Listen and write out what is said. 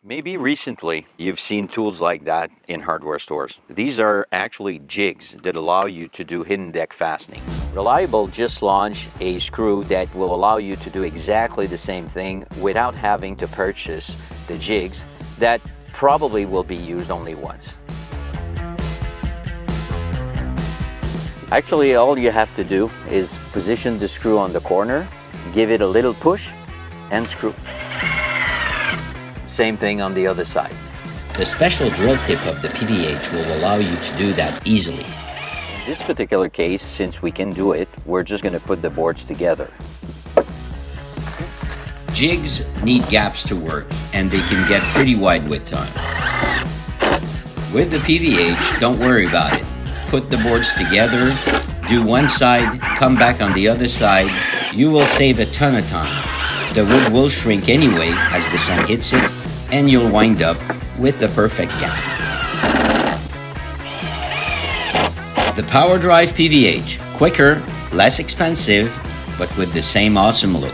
Maybe recently you've seen tools like that in hardware stores. These are actually jigs that allow you to do hidden deck fastening. Reliable just launched a screw that will allow you to do exactly the same thing without having to purchase the jigs that probably will be used only once. Actually, all you have to do is position the screw on the corner, give it a little push, and screw. Same thing on the other side. The special drill tip of the PVH will allow you to do that easily. In this particular case, since we can do it, we're just going to put the boards together. Jigs need gaps to work, and they can get pretty wide with time. With the PVH, don't worry about it. Put the boards together, do one side, come back on the other side. You will save a ton of time. The wood will shrink anyway as the sun hits it, and you'll wind up with the perfect gap. The Pwr Drive PVH, quicker, less expensive, but with the same awesome look.